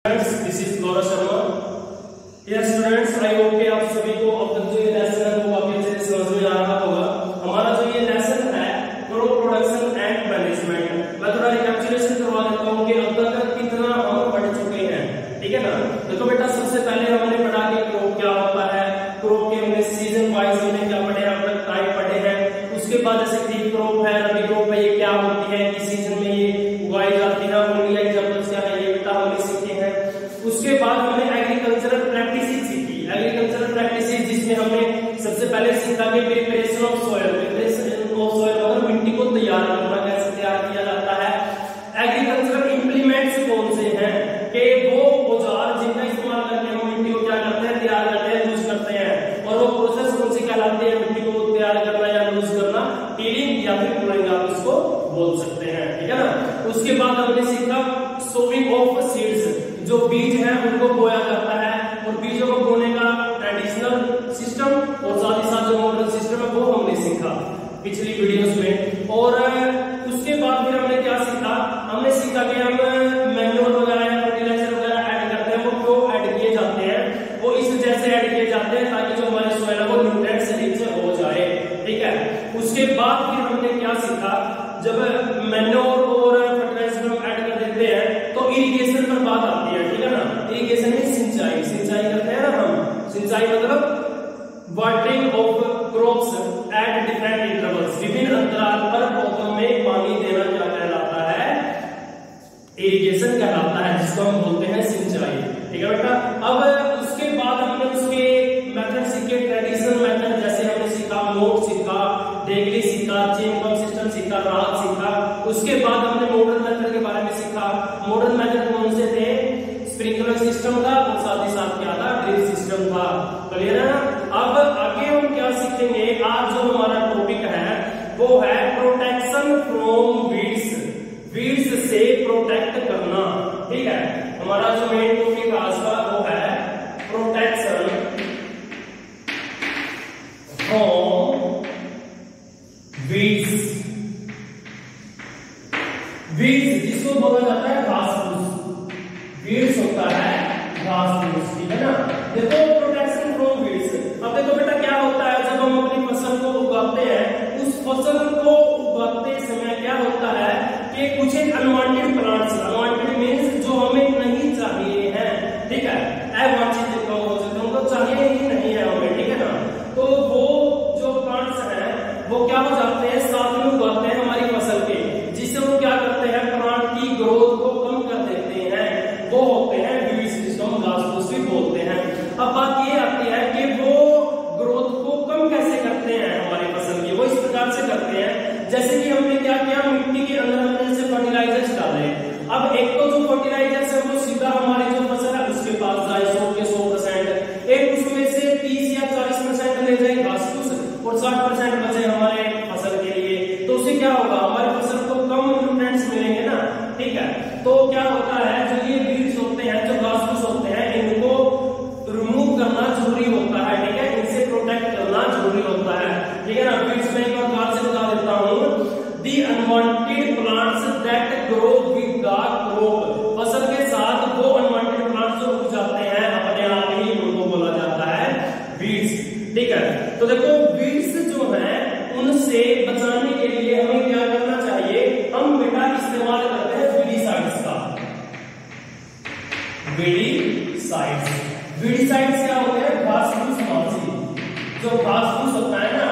This is Gaurav Sharma. Yes students, I hope कि आप सभी को अब तक जो ये लेसन है वो काफी अच्छे से समझ में आ रहा होगा। हमारा जो ये लेसन है क्रॉप प्रोडक्शन एंड मैनेजमेंट, मैं थोड़ा रिकैप्चुलेशन करवा देता हूँ कि अब तक कितना हम पढ़ चुके हैं। ठीक है ना। देखो बेटा, सबसे पहले हमने पढ़ा कि क्रॉप क्या होता है, क्रॉप के हमने सीजन वाइज हमने क्या पढ़े हैं, अब तक टाइप पढ़े हैं। उसके बाद जैसे खरीफ क्रॉप है, रबी क्रॉप है, ये क्या होती है, किस सीजन में ये उगाई जाती है, उनकी एग्जांपल्स क्या है, ये बेटा हमने सीखे हैं। उसके बाद हमने एग्रीकल्चरल प्रैक्टिसेस सीखी। एग्रीकल्चरल प्रैक्टिसेस जिसमें हमने सबसे पहले सीखा कि प्रिपरेशन ऑफ सॉइल, मतलब मिट्टी को तैयार करना, कैसे तैयार किया जाता है। एग्रीकल्चरल इंप्लीमेंट्स कौन से हैं, कि वो औजार जिनका इस्तेमाल करके हम मिट्टी को क्या करते हैं, तैयार करते हैं, यूज करते हैं। और वो प्रोसेस कौन सी कहलाती है, मिट्टी को तैयार करना या यूज करना, टिलिंग या फिर प्लॉइंग आप इसको बोल सकते हैं। ठीक है ना। उसके बाद हमने सीखा सोविंग ऑफ सीड्स, जो बीज है उनको बोया जाता है, और बीजों को बोने का ट्रेडिशनल सिस्टम और साथ ही साथ जो मॉडर्न सिस्टम है वो हमने सीखा पिछली वीडियोस में। और उसके बाद फिर हमने क्या सीखा, हमने सीखा कि हम मैन्योर वगैरह या फर्टिलाइजर वगैरह ऐड करते हैं, वो क्यों ऐड किए जाते हैं, वो इस वजह से ऐड किए जाते हैं ताकि जो हमारे सॉइल है वो न्यूट्रिएंट से रिच हो जाए। ठीक है। उसके बाद फिर हमने क्या सीखा, जब मैन्योर और फर्टिलाइजर हम ऐड कर देते हैं तो इरिगेशन पर बात आती है। ठीक है ना। इरिगेशन में सिंचाई करते हैं ना हम। सिंचाई मतलब watering of crops at different intervals, विभिन्न अंतराल पर पौधों में पानी देना क्या कहलाता है, इरिगेशन कहलाता है, जिसको हम बोलते हैं सिंचाई। ठीक है बेटा। अब उसके बाद हमने उसके मेथड सीखे, ट्रेडिशनल मेथड, जैसे हमने सीखा मोट सीखा, डेगली सीखा, चेन पंप सिस्टम सीखा, राहत सीखा। उसके बाद हमने मॉडर्न मेथड के बारे में सीखा। मॉडर्न मेथड कौन से थे, स्प्रिंकलर सिस्टम था और साथ ही साथ क्या था, ड्रिप सिस्टम था। क्लियर है ना। अब आगे हम क्या सीखेंगे, आज जो हमारा टॉपिक है वो है प्रोटेक्शन फ्रॉम वीड्स, वीड्स से प्रोटेक्ट करना। ठीक है। हमारा जो मेन टॉपिक आज का वो है प्रोटेक्शन फ्रॉम वीड्स। वीड्स जिसको बोला जाता है घास फूस, वीड्स होता है घास फूस। ठीक है ना। देखो प्रोटेक्शन फ्रॉम वीड्स, अब देखो बेटा क्या होता है, जब हम अपनी फसल को उगाते हैं, उस फसल को उगाते समय क्या होता है कि कुछ एक अनवांटेड प्लांट्स, अनवांटेड मींस जो हमें नहीं चाहिए हैं। ठीक है। अवांछित जिनको हो सकते हैं, उनको चाहिए ही नहीं है हमें। ठीक है ना। तो वो जो प्लांट्स हैं वो क्या हो जाते हैं, साथ में उगाते हैं हमारी फसल के, जिससे वो क्या करते हैं, प्लांट की ग्रोथ को कम कर देते हैं। वो होते हैं वीड्स, जिसको हम घास फूस भी बोलते हैं। अब बात ये आती है कि वो ग्रोथ को कम कैसे करते हैं हमारी फसल की, वो इस प्रकार से करते हैं जैसे कि हमने क्या किया, मिट्टी के अंदर हमने जैसे फर्टिलाइजर्स डाले। अब एक तो जो फर्टिलाइजर्स है वो सीधा हमारी जो फसल है उसके पास जाए 100 के 100%, एक उसमें से 30 या 40% ले जाए घास फूस और 60% बचे हमारे फसल के लिए। तो उससे क्या होगा, हमारी फसल को कम न्यूट्रिएंट्स मिलेंगे ना। ठीक है। तो क्या होता है, जो ये वीड्स होते हैं, जो घास फूस होते हैं, इनको रिमूव करना जरूरी होता है। ठीक है। इनसे प्रोटेक्ट करना जरूरी होता है। ठीक है ना। वीड्स में एक बार बात से बता देता हूँ, the unwanted plants that grow with the crop, फसल के साथ वो अनवांटेड प्लांट्स जो उग जाते हैं अपने आप ही, उनको बोला जाता है वीड्स। ठीक है। तो देखो वीड्स जो है उनसे बचाने के लिए हमें क्या करना चाहिए, हम बेटा इस्तेमाल करते हैं वीडीसाइड्स का। वीडीसाइड्स, वीडीसाइड्स क्या होते हैं, घास फूस नाशी, जो घास फूस होता है ना,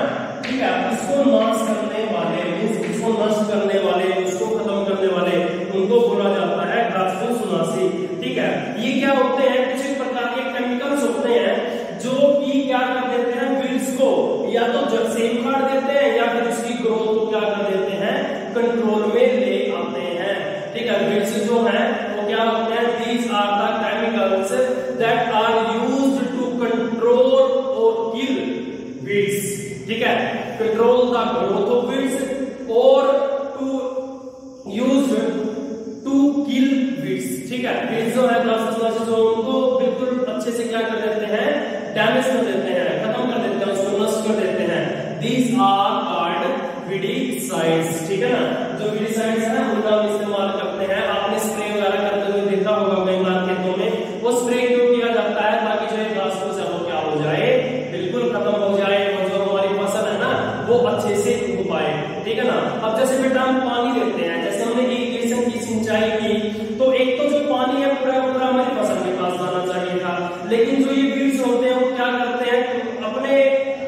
ठीक है, उसको नाश करने वाले, उसको नष्ट करने वाले, उसको खत्म करने वाले, उनको बोला जाता है घास फूस नाशी। ठीक है। ये क्या होते हैं, कुछ एक प्रकार के केमिकल्स होते हैं जो कि क्या कर देते हैं, वीड्स को या तो जड़ से ही उखाड़ देते हैं या फिर उसकी ग्रोथ को क्या कर देते हैं, कंट्रोल में ले आते हैं। ठीक है। वीड्स जो है वो क्या होते हैं, these are the chemicals that are used to control or kill weeds. ठीक है। Control the growth of weeds और to use to kill weeds. ठीक है। वीड्स जो है घास जो उनको बिल्कुल अच्छे से क्या कर देते हैं, डैमेज कर देते हैं, खत्म कर देते हैं, उसको नष्ट कर देते हैं। These are called weedicides. ठीक है ना। जो वीडीसाइड्स है उनका हम इस्तेमाल करते हैं, आपने स्प्रे वगैरह करते हुए देखा होगा कई बार खेतों में। लेकिन जो ये वीड्स होते हैं वो क्या करते हैं, अपने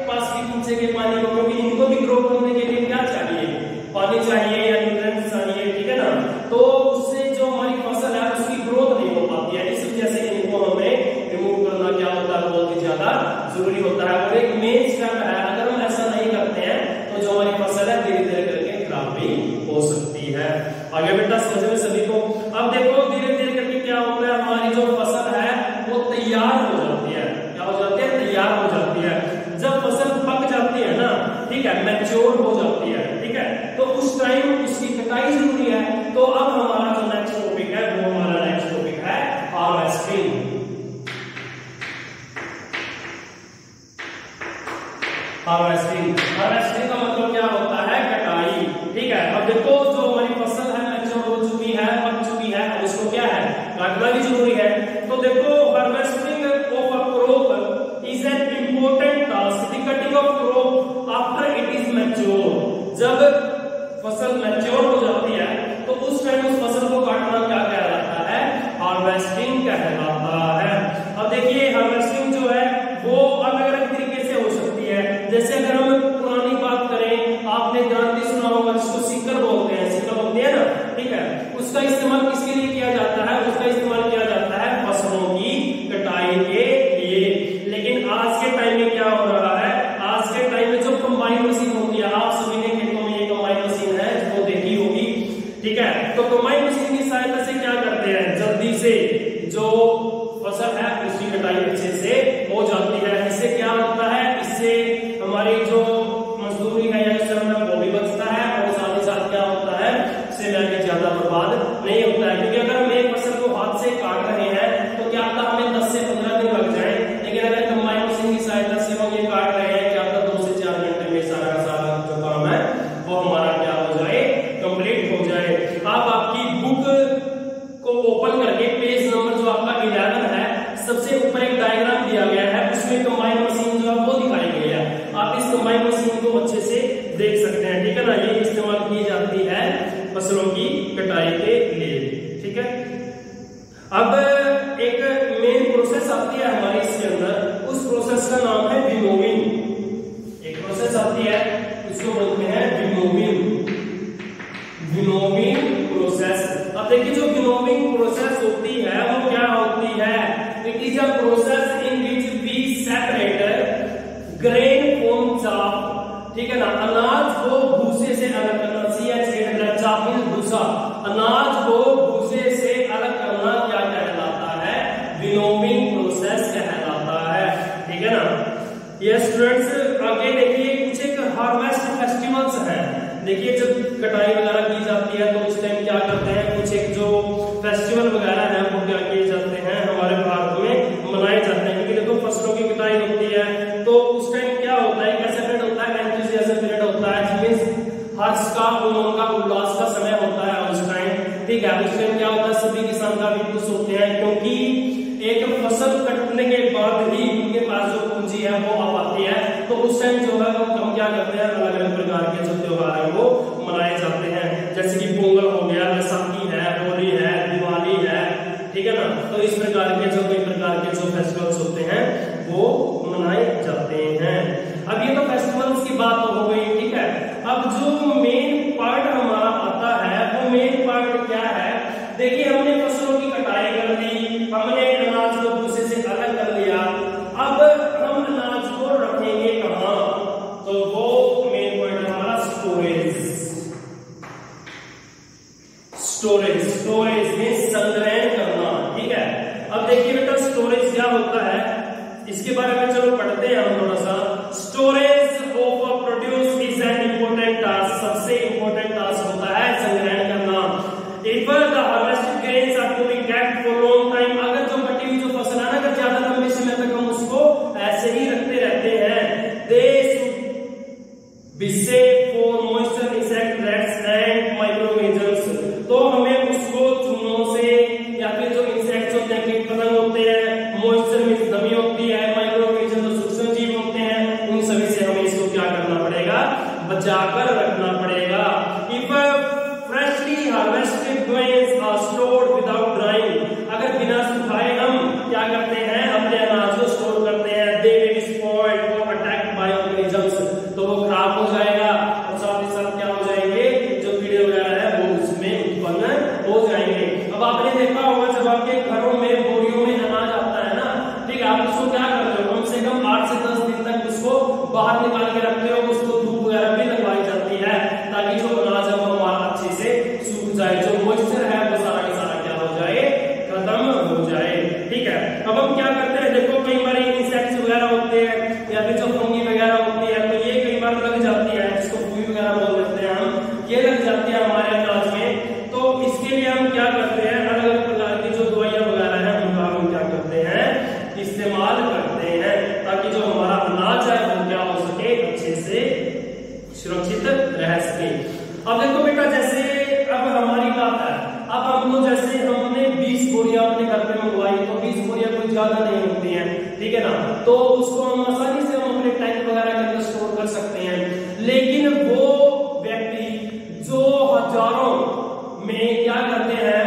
पास भी नीचे के पानी को, क्योंकि इनको भी ग्रो करने के लिए क्या चाहिए, पानी चाहिए या न्यूट्रिएंट्स चाहिए, ठीक है ना। तो उससे जो हमारी फसल है उसकी ग्रोथ नहीं हो पाती है, इस वजह से इनको हमें रिमूव करना क्या होता है, बहुत ही ज्यादा जरूरी होता है। और एक मेन स्टेप है, अगर हम ऐसा नहीं करते हैं तो जो हमारी फसल है धीरे धीरे करके खराब भी हो सकती है। आगे बेटा समझ में सभी को। अब देखो धीरे धीरे करके क्या होता है, हमारी जो फसल है वो तैयार हो जाती है। क्या हो जाती है, तैयार हो जाती है। जब फसल पक जाती है ना, ठीक है, मैच्योर हो जाती है, ठीक है, तो उस टाइम उसकी कटाई जरूरी है। तो अब हमारा जो नेक्स्ट टॉपिक है वो हमारा नेक्स्ट टॉपिक है हार्वेस्टिंग। हार्वेस्टिंग का मतलब क्या होता है, कटाई, ठीक है। अब देखो जो हमारी फसल है मैच्योर हो चुकी है, पक चुकी है, अब उसको क्या है, काटना भी जरूरी है। तो देखो harvesting of a crop is an important task, the cutting of crop after it is mature. जब फसल मैच्योर हो जाती है तो उस टाइम उस फसल को काटना क्या कहलाता है, हार्वेस्टिंग कहलाता है। अब देखिए हार्वेस्टिंग जो है वो अलग अलग तरीके से हो सकती है। जैसे अगर हम पुरानी बात करें, आपने क्रांति सुना होगा जिसको सिक्कर बोलते हैं, सिक्कर बोलते हैं ना, ठीक है, उसका इस्तेमाल किसके लिए किया जाता है, उसका इस्तेमाल किया जाता है फसलों की कटाई के लिए। लेकिन आज के टाइम में क्या हो रहा है, आज के टाइम में जो कंबाइन मशीन होती है, आप सभी ने खेतों में ये कंबाइन मशीन है वो देखी होगी, ठीक है। तो कंबाइन मशीन की सहायता से क्या करते हैं, जल्दी से जो फसल है उसकी कटाई अच्छे से हो जाती है। इससे क्या होता है, इससे हमारी जो मजदूरी है या श्रम है वो भी बचता है, और साथ ही साथ क्या होता है, समय ज्यादा बर्बाद नहीं होता है। क्योंकि अगर हम एक फसल को हाथ से काट रहे हैं तो क्या होता है, हमें 10 से 15 दिन लग जाए, लेकिन अगर कंबाइन मशीन की सहायता से हम ये काट रहे हैं, क्या होता है 2 से 4 घंटे में सारा का सारा जो काम है वो हमारा क्या हो जाए, कंप्लीट हो जाए। आप आपकी बुक को ओपन करके पेज नंबर जो आपका 11 है, सबसे ऊपर एक डायग्राम दिया गया है, उसमें कंबाइन मशीन जो है वो दिखाई गई है। आप इस कंबाइन मशीन को अच्छे से देख सकते हैं, ठीक है ना। ये इस्तेमाल की जाती है फसलों की कटाई के लिए, ठीक है। अब एक मेन प्रोसेस आती है हमारे इसके अंदर, उस प्रोसेस का नाम है विनोविंग। एक प्रोसेस आती है उसको बोलते हैं विनोविंग, विनोविंग प्रोसेस। अब देखिए जो विनोविंग प्रोसेस होती है वो क्या होती है, it is a process in which we separate grain from chaff, ठीक है ना। अनाज को भूसे से अलग करना, चाफ मींस भूसा, अनाज को भूसे से अलग करना क्या कहलाता है, विनोविंग प्रोसेस कहलाता है, ठीक है ना। यस स्टूडेंट्स, आगे देखिए कुछ एक हार्वेस्ट फेस्टिवल्स हैं। देखिए जब कटाई वगैरह की जाती है तो उस टाइम क्या करते हैं, कुछ एक जो फेस्टिवल वगैरह है वो क्या किए जाते हैं, हमारे भारत में मनाए जाते हैं। क्योंकि देखो फसलों की कटाई होती है तो उस टाइम क्या होता है, कैसा पीरियड होता है, एंथुसियाज्म पीरियड होता है, हर्ष का, उमंग का, उल्लास का समय होता है उस टाइम, ठीक है। उस टाइम क्या होता है, सभी किसान काफी खुश होते हैं, क्योंकि एक फसल कटने के बाद ही उनके पास जो पूंजी है वो आ पाती है। तो उस टाइम जो है वो हम क्या करते हैं, अलग अलग प्रकार के जो त्योहार है वो मनाए जाते हैं। जैसे कि पोंगल हो गया, बैसाखी है, होली है, दिवाली है, ठीक है ना। तो इस प्रकार के जो कई प्रकार के जो फेस्टिवल्स होते हैं वो मनाए जाते हैं। अब ये तो फेस्टिवल्स की बात हो गई, ठीक है। अब जो मेन पार्ट हमारा आता है वो मेन पार्ट क्या है, देखिए हमने फसलों की कटाई कर ली, हमने अनाज को भूसे से अलग कर लिया, अब हम अनाज को रखेंगे कहां, तो वो मेन पॉइंट हमारा स्टोरेज। स्टोरेज, स्टोरेज में संग्रहण करना, ठीक है। अब देखिए बेटा स्टोरेज क्या होता है, इसके बारे में चलो पढ़ते हैं हम थोड़ा सा। Storage of a produce is an important task, सबसे इंपॉर्टेंट टास्क होता है संग्रहण करना। If the harvested grains are to be kept for long time, अगर जो कटी हुई जो फसल है ना, अगर ज्यादा लंबे समय तक हम उसको ऐसे ही रखते रहते हैं, they should be safe for moisture, insect, rats and microorganisms. तो हमें उसको चूहों से या फिर जो इंसेक्ट्स होते हैं, कीट पतंग होते हैं, मॉइस्चर मींस नमी होती है, माइक्रोऑर्गेनिज्म जो सूक्ष्म जीव होते हैं, उन सभी से हमें इसको क्या करना पड़ेगा, बचाकर रखना पड़ेगा। इफ फ्रेशली हार्वेस्टेड ग्रेन्स ठीक है। अब हम क्या करते हैं, देखो कई बार इंसेक्ट्स वगैरह होते हैं या फिर जो फंगी वगैरह होती है, तो ये कई बार लग जाती है, जिसको फूई वगैरह बोल देते हैं हम, ये लग जाती है हमारे अनाज में। तो इसके लिए हम क्या करते हैं, अलग अलग प्रकार की जो दवाइयां वगैरह है उनका हम क्या करते हैं, इस्तेमाल करते हैं, ताकि जो हमारा अनाज है वो क्या हो सके, अच्छे से सुरक्षित रह सके। अब देखो बेटा, जैसे अब हमारी बात है, अब हम लोग जैसे हमने 20 बोरियां अपने घर पे मंगवाई, तो 20 बोरियां कोई ज्यादा नहीं होती हैं, ठीक है ना, तो उसको हम आसानी से हम अपने टैंक वगैरह के अंदर स्टोर कर सकते हैं। लेकिन वो व्यक्ति जो हजारों में क्या करते हैं,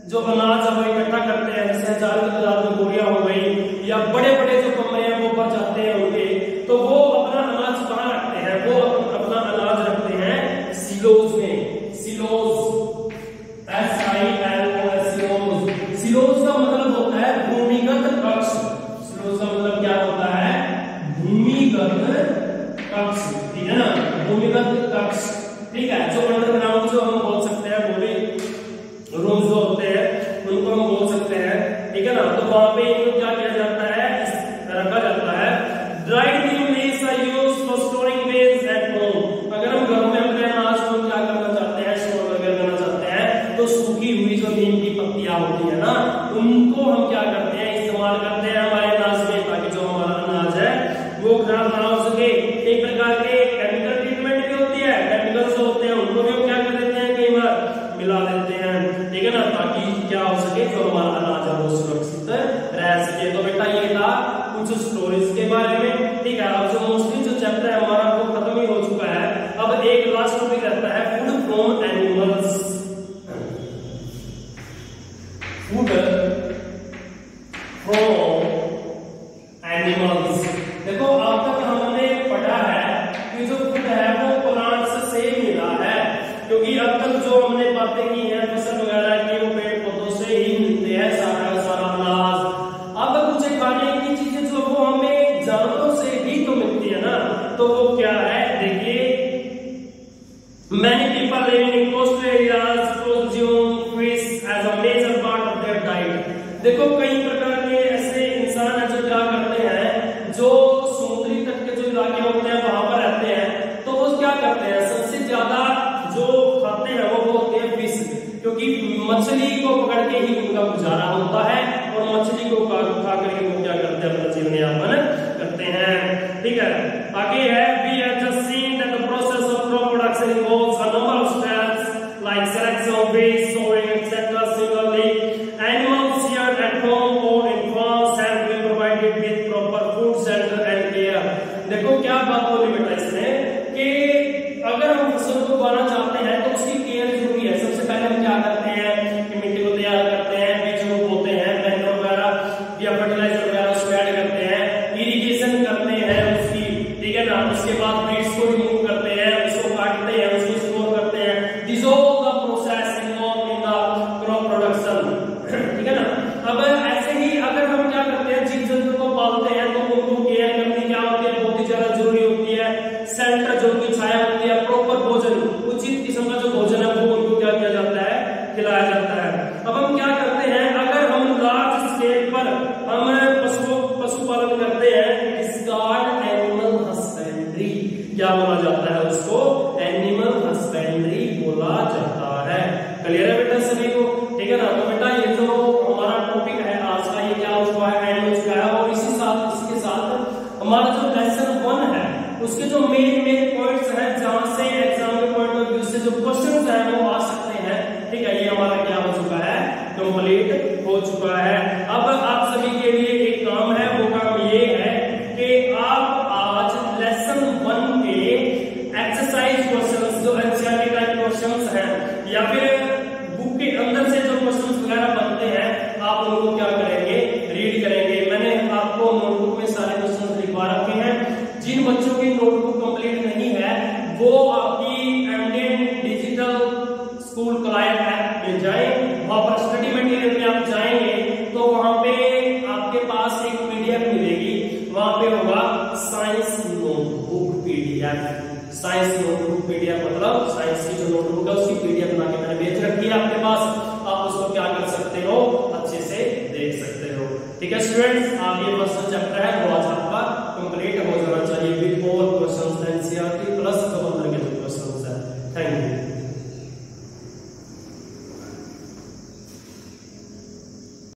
जो अनाज अब इकट्ठा करते हैं, जैसे 1000 की तादाद में बोरियां हो गई, या बड़े बड़े जो कमरे हैं वो भर जाते हैं उनके, तो वो अपना अनाज कहाँ रखते हैं, वो अपना अनाज रखते हैं सिलोज में। सिलोज, सिलोज, सिलोज का मतलब होता है भूमिगत कक्ष। सिलोज का मतलब क्या होता है, भूमिगत कक्ष, ठीक है ना, भूमिगत कक्ष, ठीक है, जो अंडरग्राउंड जो हम बोल सकते हैं, वो भी रूम्स जो होते हैं उनको हम बोल सकते हैं, ठीक है ना। तो वहां पे इनको क्या किया जाता है, रखा जाता है। Dried neem leaves are used for storing bales at home. अगर हम घरों में अपने अनाज को क्या करना चाहते हैं, स्टोर वगैरह करना चाहते हैं, तो सूखी हुई जो नीम की पत्तियां होती है ना, उनको हम क्या करते हैं, इस्तेमाल करते हैं हमारे अनाज में, ताकि जो हमारा अनाज है वो खराब ना हो सके। एक प्रकार के केमिकल ट्रीटमेंट भी होती है, केमिकल्स होते हैं उनको भी हम क्या कर देते हैं, कई बार मिला देते हैं, ठीक है ना, ताकि क्या हो सके, जो हमारा अनाज है वो सुरक्षित रह सके। तो बेटा ये था कुछ स्टोरेज के बारे में, ठीक है। अब जो मोस्टली जो चैप्टर है हमारा वो खत्म ही हो चुका है। अब एक लास्ट टॉपिक रहता है food from animals. Food from animals, देखो अब तक हमने पढ़ा है कि जो फूड है वो प्लांट्स से मिला है, क्योंकि अब तक जो हमने बातें की हैं फसल वगैरह की, वो पेड़ पौधों से ही मिलते हैं सारा का सारा अनाज। अब कुछ खाने की चीजें जो वो हमें जानवरों से ही तो मिलती है ना, तो वो क्या है, देखिए, many people living in coastal areas consume fish as a major part of their diet। देखो कई प्रकार के ऐसे इंसान हैं जो क्या करते हैं, जो समुद्री तट के जो इलाके होते हैं वहां पर रहते हैं, तो वो क्या करते हैं, सबसे ज्यादा जो खाते हैं वो होते हैं फिश, क्योंकि मछली को पकड़ के ही उनका गुजारा होता है, और मछली को खा करके वो क्या करते हैं, अपना जीवन यापन करते हैं, ठीक है। आगे है, we have just seen that the process of crop production involves a number of steps like selection, waste, sowing, etc. Similarly, animals here at home or in farms have been provided with proper food, shelter and care। देखो क्या बात बोली बेटा इसमें, कि अगर हम फसल को उगाना चाहते हैं तो उसकी केयर जरूरी है। सबसे पहले हम क्या करते हैं कि मिट्टी को तैयार करते हैं, बीज को बोते हैं, मैन्योर वगैरह या फर्टिलाइजर वगैरह उसमें ऐड करते हैं, इरिगेशन करते हैं उसकी, ठीक है ना, उसके बाद बीज को रिमूव करते हैं, उसको काटते हैं, उसको स्टोर करते हैं। This all the process involve in the crop production, ठीक है ना। अब ऐसे ही अगर हम क्या करते हैं, जीव जंतु को पालते हैं तो उनको केयर करनी क्या होती है, बहुत ही ज्यादा जरूरी होती है। सेंटर जो उनकी छाया होती है, प्रॉपर भोजन, उचित किस्म का जो भोजन है वो उनको क्या किया जाता है, खिलाया जाता है। अब हम क्या करते हैं, अगर हम लार्ज स्केल पर हम पशुपालन करते हैं, एनिमल हस्बेंड्री क्या बोला जाता है, उसको एनिमल हस्बेंड्री बोला जाता है। क्लियर है बेटा सभी को, ठीक है ना। तो बेटा ये जो हमारा टॉपिक है आज का, ये क्या हो चुका है, एंड हो चुका है। और इसके साथ हमारा जो लेसन 1 है उसके जो मेन पॉइंट्स हैं, जहां से एग्जाम के पॉइंट ऑफ व्यू से जो क्वेश्चंस हैं वो आ सकते हैं, ठीक है, ये हमारा क्या हो चुका है, कंप्लीट हो चुका है। अब आप सभी के लिए एक काम है, वो काम ये है कि आप आज लेसन 1 के एक्सरसाइज क्वेश्चंस, जो एनसीईआरटी टाइप क्वेश्चंस हैं या फिर बुक के अंदर से जो क्वेश्चंस वगैरह बनते हैं, आप उनको क्या करेंगे, रीड करेंगे। मैंने आपको नोटबुक में सारे क्वेश्चंस लिखवा रखे हैं। जिन बच्चों की नोटबुक कंप्लीट नहीं है वो आपकी एमडीएन डिजिटल स्कूल क्लाइंट ऐप में जाएं, वहां पर स्टडी मटेरियल में आप जाएंगे तो वहां पे आपके पास एक पीडीएफ मिलेगी, वहां पे होगा science notebook PDF. Science notebook PDF मतलब साइंस की जो नोटबुक है उसकी पीडीएफ बना के मैंने भेज रखी है आपके पास, आप उसको क्या कर सकते हो, अच्छे से देख सकते हो। ठीक है स्टूडेंट्स, आप ये फर्स्ट चैप्टर है वो आज आपका कंप्लीट हो जाना चाहिए with all questions NCERT plus